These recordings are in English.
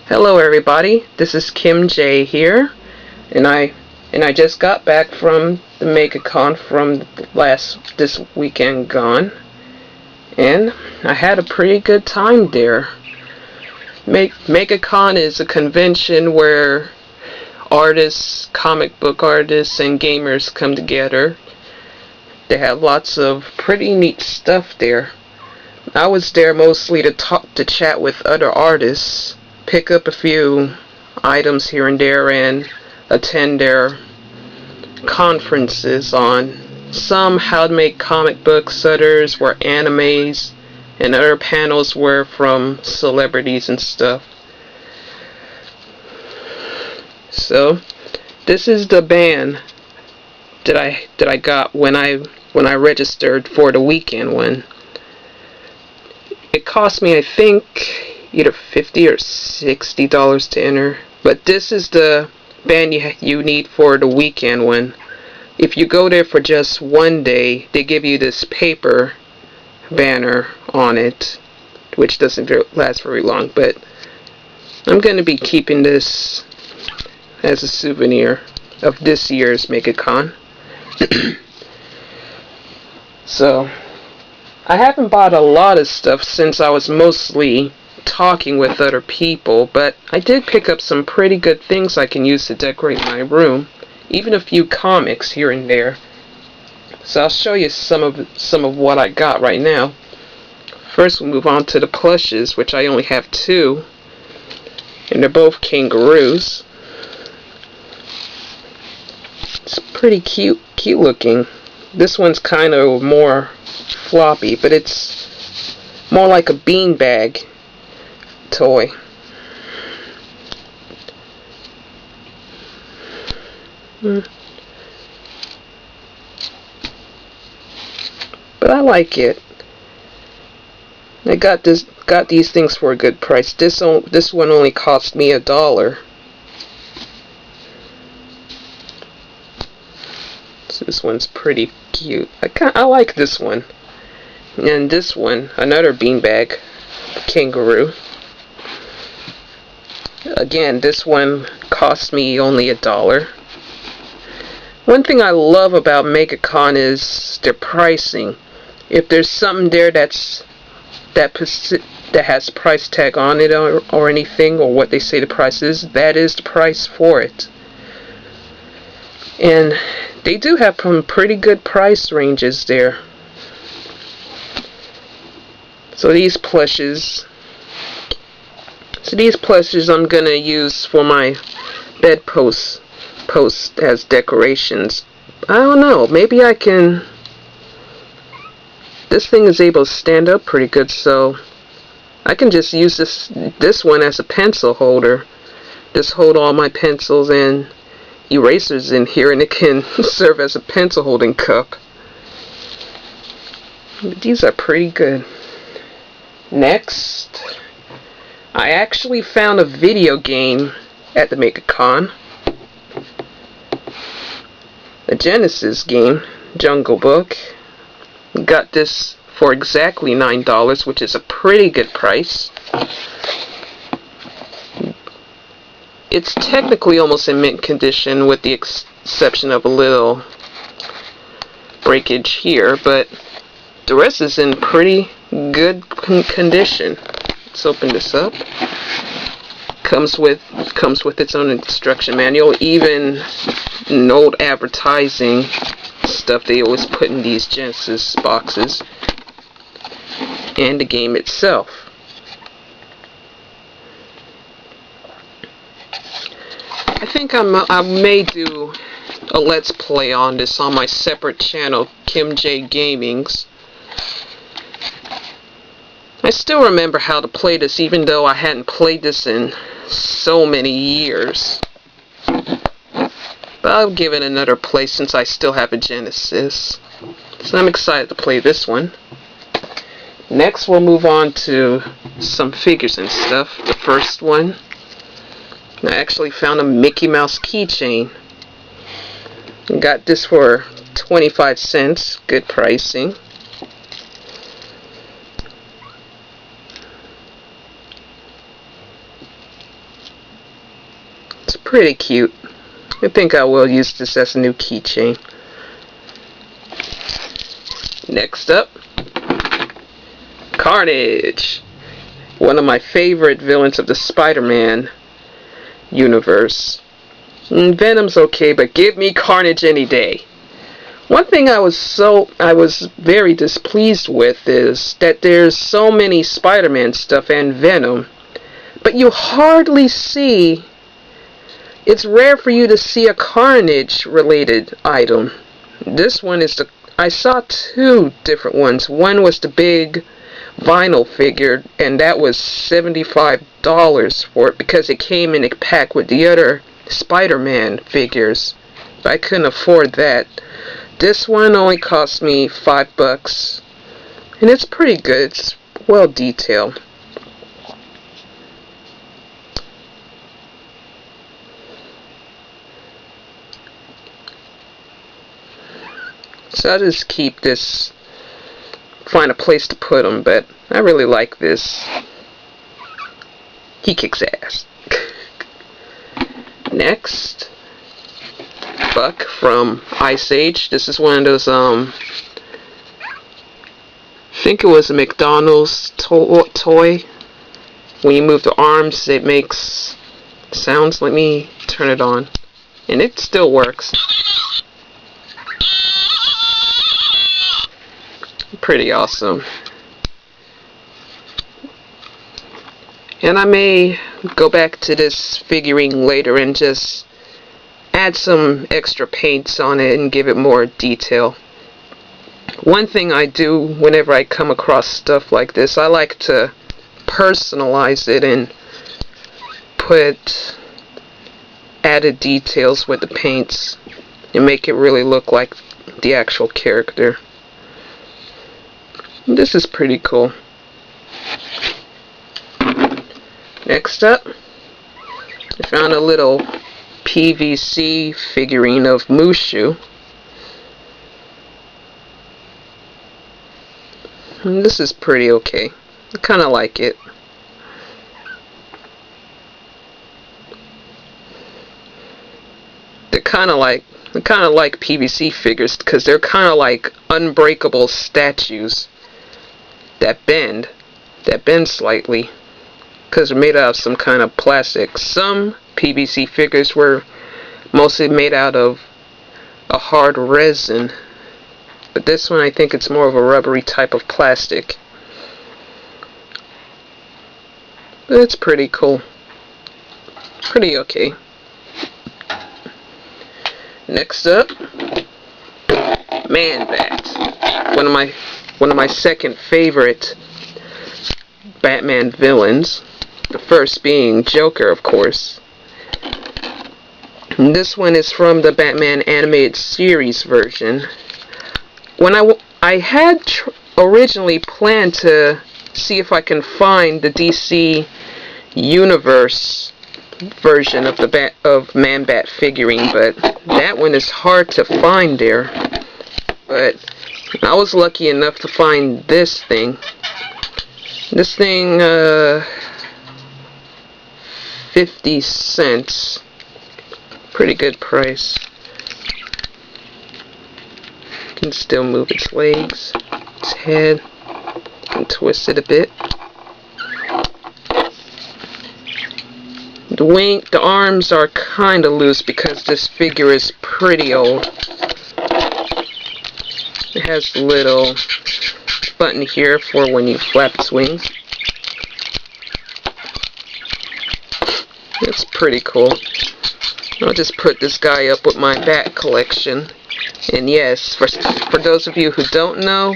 Hello everybody, this is Kim J here, and I just got back from the Megacon from this weekend gone, and I had a pretty good time there. Megacon is a convention where artists, comic book artists, and gamers come together. They have lots of pretty neat stuff there. I was there mostly to chat with other artists, pick up a few items here and there, and attend their conferences on some how to make comic books, others were animes, and other panels were from celebrities and stuff. So this is the band that I got when I registered for the weekend one. It cost me, I think, either $50 or $60 to enter. But this is the band you need for the weekend one. If you go there for just one day, they give you this paper banner on it, which doesn't last very long. But I'm going to be keeping this as a souvenir of this year's Megacon. So I haven't bought a lot of stuff since I was mostly talking with other people, but I did pick up some pretty good things I can use to decorate my room, even a few comics here and there. So I'll show you some of what I got right now. First we'll move on to the plushes, which I only have two, and they're both kangaroos. It's pretty cute looking. This one's kind of more floppy, but it's more like a beanbag toy. But I like it. I got these things for a good price. This one only cost me $1. So this one's pretty cute. I like this one. And this one, another beanbag kangaroo. Again, this one cost me only $1. One thing I love about Megacon is their pricing. If there's something there that has price tag on it or anything, or what they say the price is, that is the price for it. And they do have some pretty good price ranges there. So these plushes I'm gonna use for my bedpost as decorations. I don't know, maybe I can. This thing is able to stand up pretty good, so I can just use this one as a pencil holder. Just hold all my pencils and erasers in here, and it can serve as a pencil holding cup. These are pretty good. Next, I actually found a video game at the Megacon. A Genesis game, Jungle Book. Got this for exactly $9, which is a pretty good price. It's technically almost in mint condition, with the exception of a little breakage here, but the rest is in pretty good condition. Let's open this up. Comes with its own instruction manual. Even in old advertising stuff they always put in these Genesis boxes, and the game itself. I think I may do a let's play on this on my separate channel, Kim J Gaming's. I still remember how to play this, even though I hadn't played this in so many years. But I'll give it another play since I still have a Genesis. So I'm excited to play this one. Next we'll move on to some figures and stuff. The first one, I actually found a Mickey Mouse keychain. Got this for 25 cents, good pricing. It's pretty cute. I think I will use this as a new keychain. Next up, Carnage. One of my favorite villains of the Spider-Man universe. Venom's okay, but give me Carnage any day. One thing I was very displeased with is that there's so many Spider-Man stuff and Venom, but you hardly see. It's rare for you to see a Carnage related item. This one is I saw two different ones. One was the big vinyl figure, and that was $75 for it because it came in a pack with the other Spider-Man figures. I couldn't afford that. This one only cost me $5, and it's pretty good. It's well detailed. So I'll just keep this, find a place to put him, but I really like this. He kicks ass. Next, Buck from Ice Age. This is one of those, I think it was a McDonald's toy. When you move the arms, it makes sounds. Let me turn it on. And it still works. Pretty awesome. And I may go back to this figurine later and just add some extra paints on it and give it more detail. One thing I do whenever I come across stuff like this, I like to personalize it and put added details with the paints and make it really look like the actual character. This is pretty cool. Next up, I found a little PVC figurine of Moo Shu. This is pretty okay. I kind of like it. They're kind of like PVC figures because they're kind of like unbreakable statues that bend slightly because they're made out of some kind of plastic. Some PVC figures were mostly made out of a hard resin, but this one I think it's more of a rubbery type of plastic. But it's pretty cool. Pretty okay. Next up, Man-Bat. One of my second favorite Batman villains. The first being Joker, of course. And this one is from the Batman animated series version. When I had originally planned to see if I can find the DC Universe version of the Man-Bat figurine, but that one is hard to find there. But I was lucky enough to find this thing. This thing, 50 cents. Pretty good price. You can still move its legs, its head. You can twist it a bit. The arms are kind of loose because this figure is pretty old. It has a little button here for when you flap its wings. It's pretty cool. I'll just put this guy up with my bat collection. And yes, for those of you who don't know,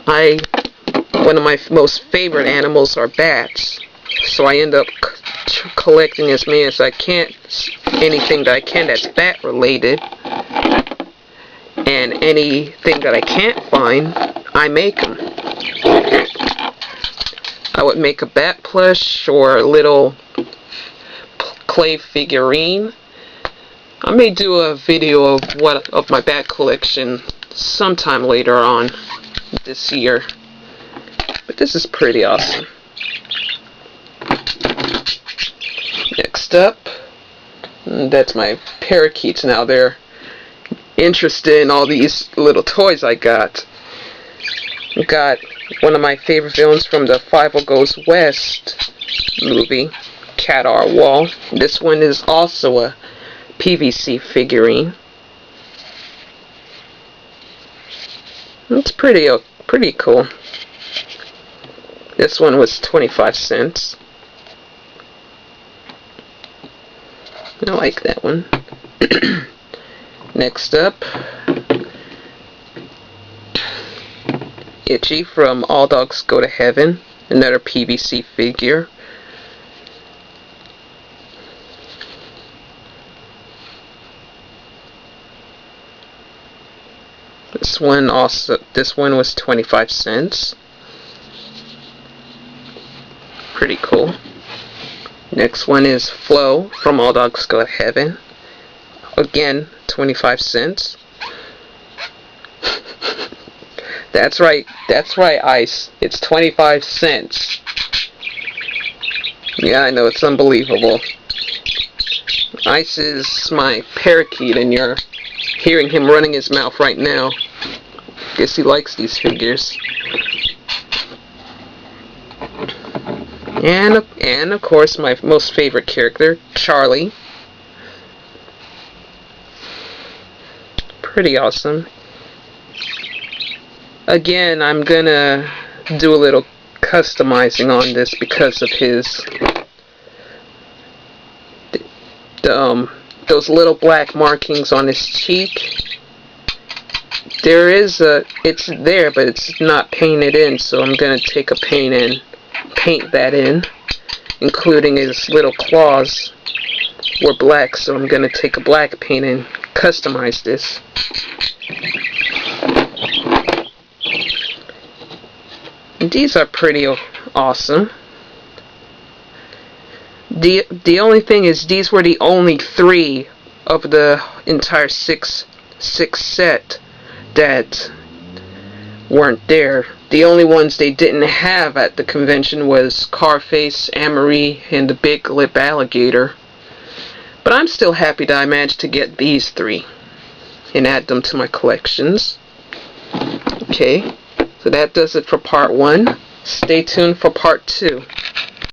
one of my most favorite animals are bats. So I end up collecting as many as I can, anything that I can that's bat related, and anything that I can't find, I make them. I would make a bat plush or a little clay figurine. I may do a video of my bat collection sometime later on this year, but this is pretty awesome. Next Next up, that's my parakeets now. They're interested in all these little toys I got. Got one of my favorite villains from the Five Goes West movie, Cat R. Wall. This one is also a PVC figurine. It's pretty cool. This one was 25 cents. I like that one. Next up, Itchy from All Dogs Go to Heaven, another PVC figure. This one was 25 cents. Pretty cool. Next one is Flo from All Dogs Go to Heaven. Again, 25 cents. That's right, Ice. It's 25 cents. Yeah, I know, it's unbelievable. Ice is my parakeet, and you're hearing him running his mouth right now. Guess he likes these figures. And of course, my most favorite character, Charlie. Pretty awesome. Again, I'm gonna do a little customizing on this because of his those little black markings on his cheek. It's there, but it's not painted in, so I'm gonna take a paint and paint that in, including his little claws were black, so I'm gonna take a black paint and customize this. These are pretty awesome. The only thing is, these were the only 3 of the entire six set that weren't there. The only ones they didn't have at the convention was Carface, Amory, and the Big Lip Alligator. But I'm still happy that I managed to get these 3 and add them to my collections. Okay, so that does it for part 1. Stay tuned for part 2.